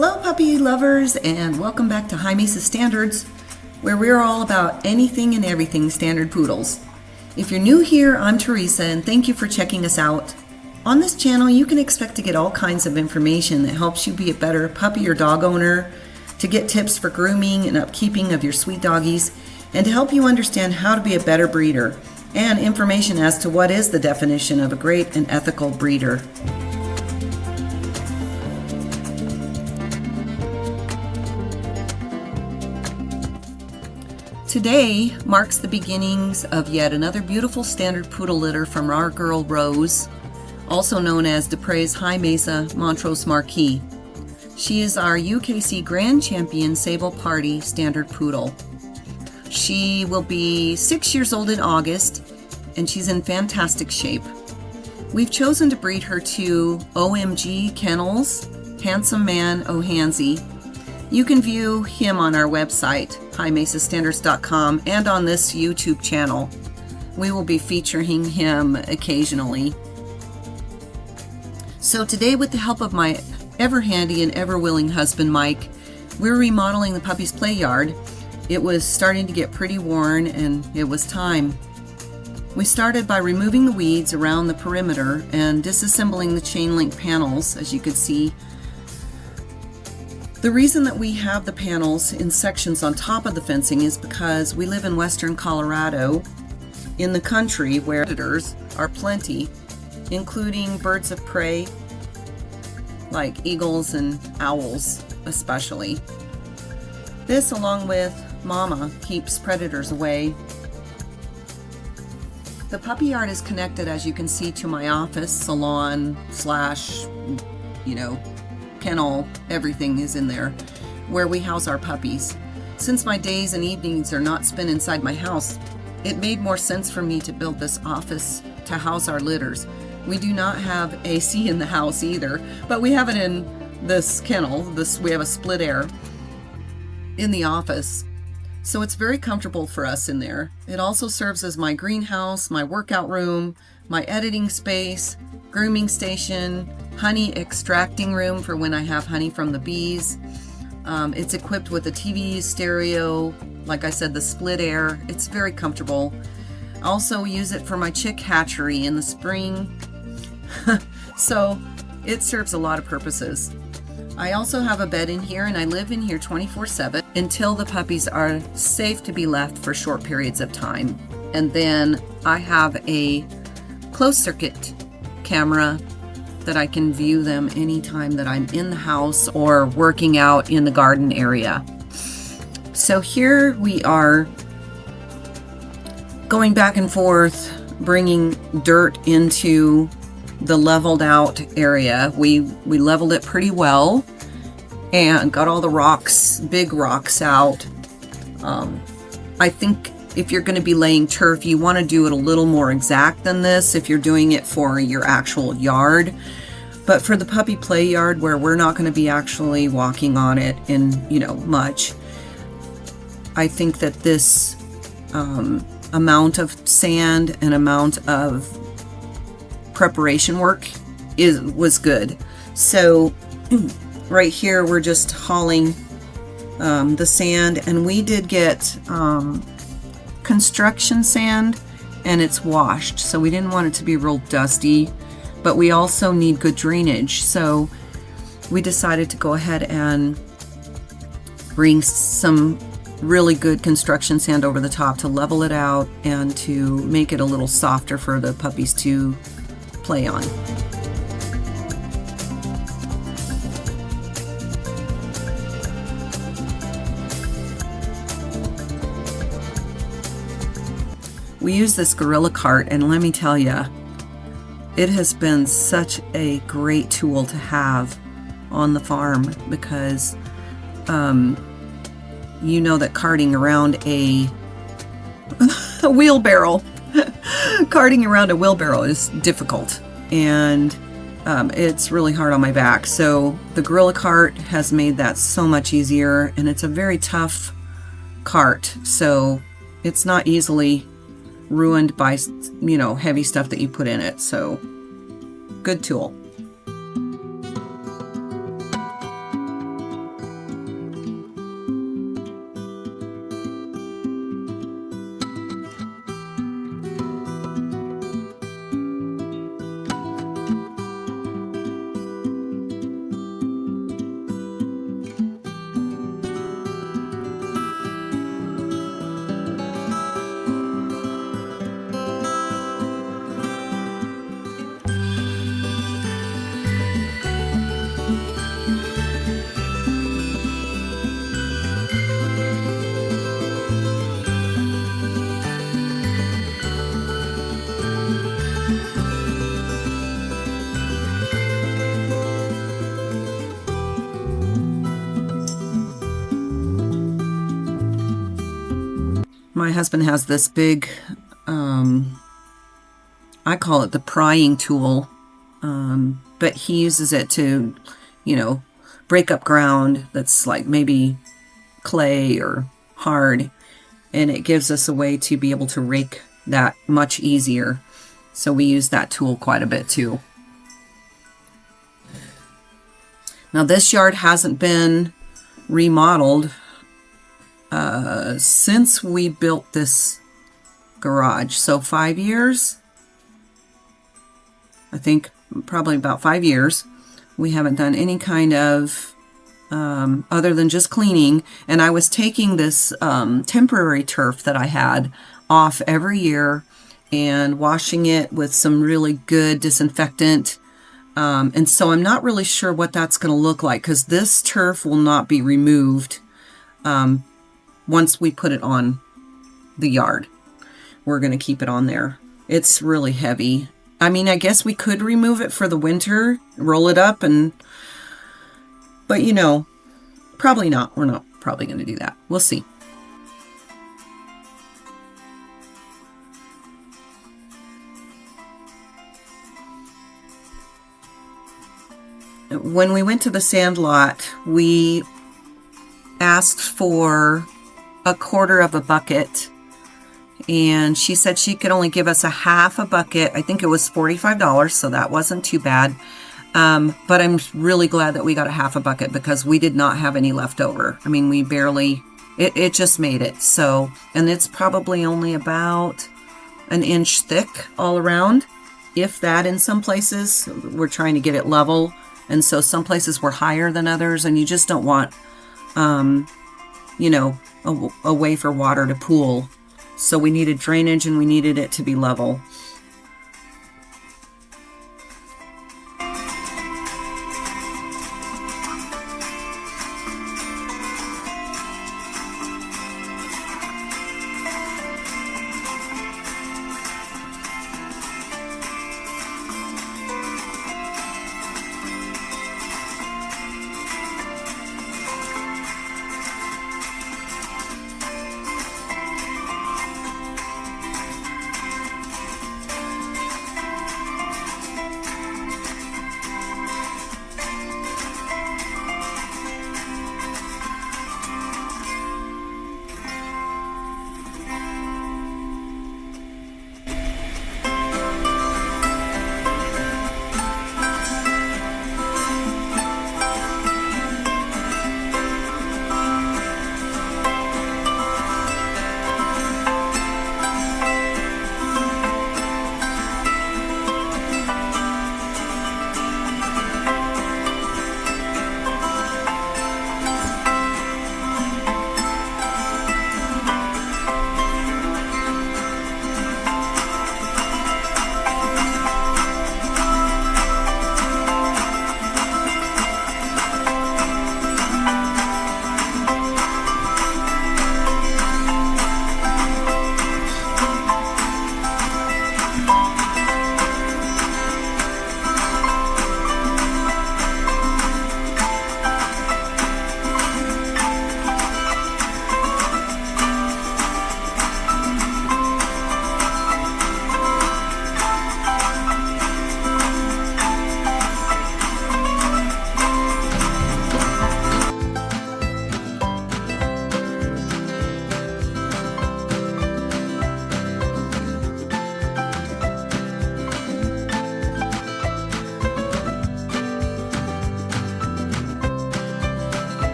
Hello puppy lovers, and welcome back to Mesa Standards, where we're all about anything and everything standard poodles. If you're new here, I'm Teresa, and thank you for checking us out. On this channel, you can expect to get all kinds of information that helps you be a better puppy or dog owner, to get tips for grooming and upkeeping of your sweet doggies, and to help you understand how to be a better breeder, and information as to what is the definition of a great and ethical breeder. Today marks the beginnings of yet another beautiful standard poodle litter from our girl Rose, also known as Dupre's High Mesa Montrose Marquis. She is our UKC Grand Champion Sable Party Standard Poodle. She will be 6 years old in August, and she's in fantastic shape. We've chosen to breed her to OMG Kennels, Handsome Man O'Hansy. You can view him on our website, highmesastandards.com, and on this YouTube channel. We will be featuring him occasionally. So today, with the help of my ever-handy and ever-willing husband, Mike, we're remodeling the puppy's play yard. It was starting to get pretty worn, and it was time. We started by removing the weeds around the perimeter and disassembling the chain link panels, as you could see. The reason that we have the panels in sections on top of the fencing is because we live in western Colorado, in the country where predators are plenty, including birds of prey like eagles and owls especially. This, along with Mama, keeps predators away. The puppy yard is connected, as you can see, to my office, salon, kennel, everything is in there, where we house our puppies. Since my days and evenings are not spent inside my house, it made more sense for me to build this office to house our litters. We do not have AC in the house either, but we have it in this kennel. We have a split air in the office, so it's very comfortable for us in there. It also serves as my greenhouse, my workout room, my editing space, grooming station, honey extracting room for when I have honey from the bees. It's equipped with a TV, stereo, like I said, the split air. It's very comfortable. I also use it for my chick hatchery in the spring. So it serves a lot of purposes. I also have a bed in here, and I live in here 24/7 until the puppies are safe to be left for short periods of time. And then I have a closed circuit camera that I can view them anytime that I'm in the house or working out in the garden area. So here we are going back and forth, bringing dirt into the leveled out area. We leveled it pretty well and got all the rocks, big rocks out. I think if you're going to be laying turf, you want to do it a little more exact than this if you're doing it for your actual yard. But for the puppy play yard, where we're not going to be actually walking on it in, much, I think that this amount of sand and amount of preparation work was good. So right here, we're just hauling the sand, and we did get construction sand, and it's washed, so we didn't want it to be real dusty, but we also need good drainage, so we decided to go ahead and bring some really good construction sand over the top to level it out and to make it a little softer for the puppies to play on. We use this gorilla cart, and let me tell you, it has been such a great tool to have on the farm because you know that carting around a wheelbarrow is difficult, and it's really hard on my back. So the gorilla cart has made that so much easier, and it's a very tough cart, so it's not easily ruined by, heavy stuff that you put in it. So good tool. My husband has this big, I call it the prying tool, but he uses it to, break up ground that's like maybe clay or hard, and it gives us a way to be able to rake that much easier. So we use that tool quite a bit too. Now this yard hasn't been remodeled since we built this garage. So 5 years, I think probably about 5 years. We haven't done any kind of other than just cleaning. And I was taking this temporary turf that I had off every year and washing it with some really good disinfectant. And so I'm not really sure what that's going to look like, because this turf will not be removed once we put it on the yard. We're going to keep it on there. It's really heavy. I mean, I guess we could remove it for the winter, roll it up, but probably not. We're not probably going to do that. We'll see. When we went to the sand lot, we asked for a quarter of a bucket, and she said she could only give us a half a bucket. I think it was $45, so that wasn't too bad. But I'm really glad that we got a half a bucket, because we did not have any left over. I mean, we barely, it just made it. So, and it's probably only about an inch thick all around, if that. In some places, we're trying to get it level. And so some places were higher than others, and you just don't want, a way for water to pool. So we needed drainage, and we needed it to be level.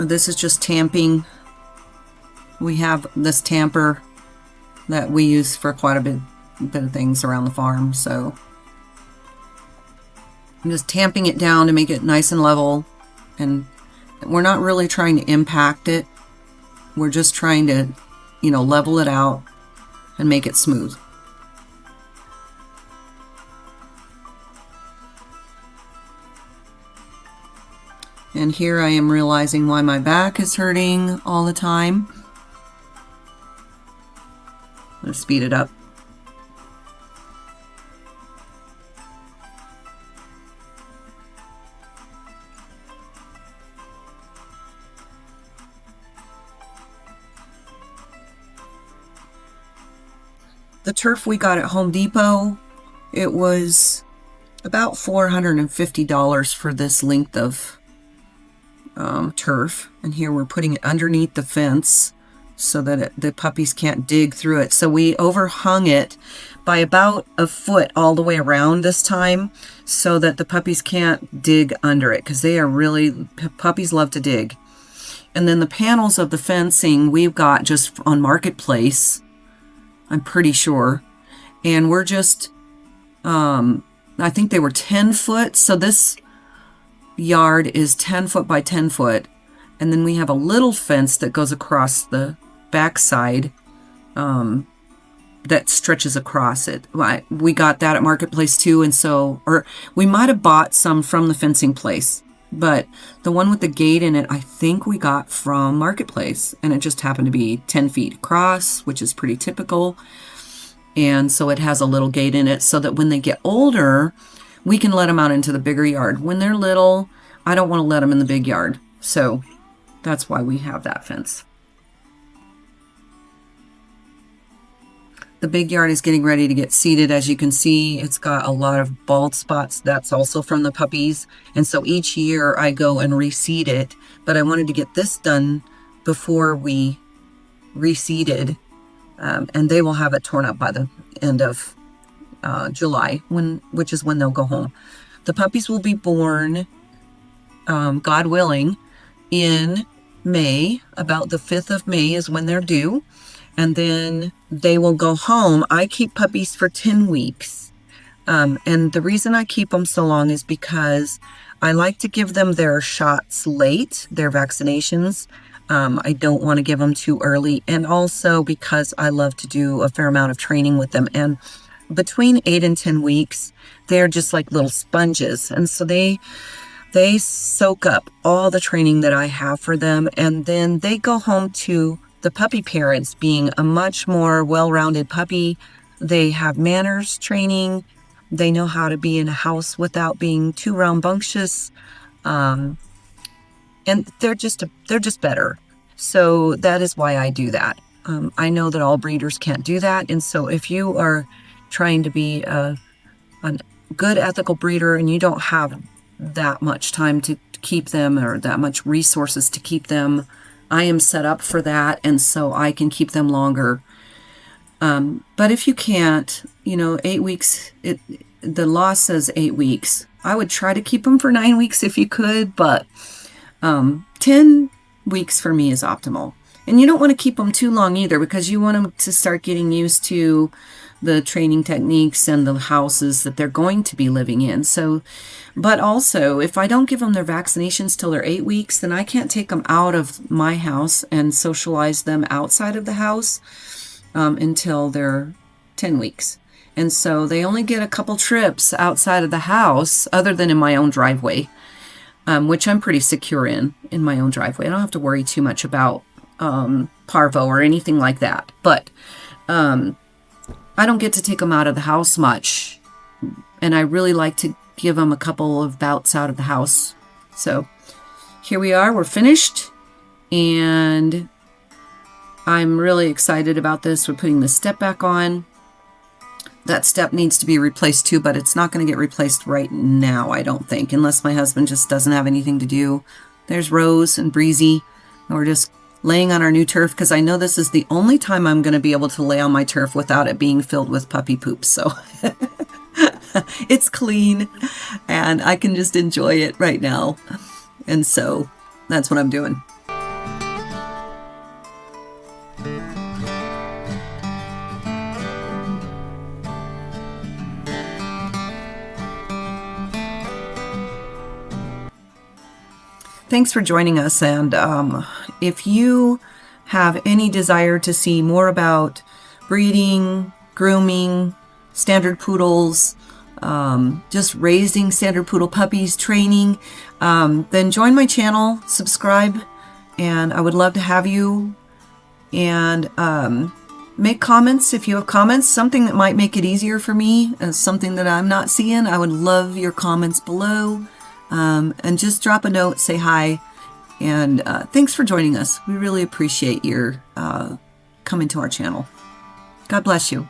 This is just tamping. We have this tamper that we use for quite a bit of things around the farm. So I'm just tamping it down to make it nice and level. And we're not really trying to impact it. We're just trying to, level it out and make it smooth. And here I am realizing why my back is hurting all the time. Let's speed it up. The turf we got at Home Depot, it was about $450 for this length of turf. And here we're putting it underneath the fence so that the puppies can't dig through it. So we overhung it by about a foot all the way around this time so that the puppies can't dig under it, because puppies love to dig. And then the panels of the fencing we've got just on Marketplace, I'm pretty sure. And we're just, I think they were 10 foot. So this yard is 10 foot by 10 foot. And then we have a little fence that goes across the backside that stretches across it. We got that at Marketplace too. And so, or we might have bought some from the fencing place, but the one with the gate in it, I think we got from Marketplace, and it just happened to be 10 feet across, which is pretty typical. And so it has a little gate in it so that when they get older, we can let them out into the bigger yard. When they're little, I don't want to let them in the big yard. So that's why we have that fence. The big yard is getting ready to get seeded. As you can see, it's got a lot of bald spots. That's also from the puppies. And so each year I go and reseed it. But I wanted to get this done before we reseeded. And they will have it torn up by the end of July, which is when they'll go home. The puppies will be born, God willing, in May. About the 5th of May is when they're due. And then they will go home. I keep puppies for 10 weeks. And the reason I keep them so long is because I like to give them their shots late, their vaccinations. I don't want to give them too early. And also because I love to do a fair amount of training with them. And between 8 and 10 weeks, they're just like little sponges. And so they soak up all the training that I have for them. And then they go home to the puppy parents being a much more well-rounded puppy. They have manners training. They know how to be in a house without being too rambunctious. And they're just better. So that is why I do that. I know that all breeders can't do that. And so if you are trying to be a good ethical breeder and you don't have that much time to keep them or that much resources to keep them, I am set up for that, and so I can keep them longer. But if you can't, 8 weeks, the law says 8 weeks. I would try to keep them for 9 weeks if you could, but 10 weeks for me is optimal. And you don't want to keep them too long either, because you want them to start getting used to the training techniques and the houses that they're going to be living in. So, but also, if I don't give them their vaccinations till they're 8 weeks, then I can't take them out of my house and socialize them outside of the house until they're 10 weeks. And so they only get a couple trips outside of the house, other than in my own driveway, which I'm pretty secure in my own driveway. I don't have to worry too much about parvo or anything like that. But I don't get to take them out of the house much, and I really like to give them a couple of bouts out of the house. So here we are, we're finished, and I'm really excited about this. We're putting the step back on. That step needs to be replaced too, but it's not going to get replaced right now, I don't think, unless my husband just doesn't have anything to do. There's Rose and Breezy, and we're just laying on our new turf, because I know this is the only time I'm going to be able to lay on my turf without it being filled with puppy poop. So it's clean and I can just enjoy it right now. And so that's what I'm doing. Thanks for joining us, and if you have any desire to see more about breeding, grooming, standard poodles, just raising standard poodle puppies, training, then join my channel, subscribe, and I would love to have you. And make comments if you have comments, something that might make it easier for me, something that I'm not seeing. I would love your comments below. And just drop a note, say hi, and thanks for joining us. We really appreciate your coming to our channel. God bless you.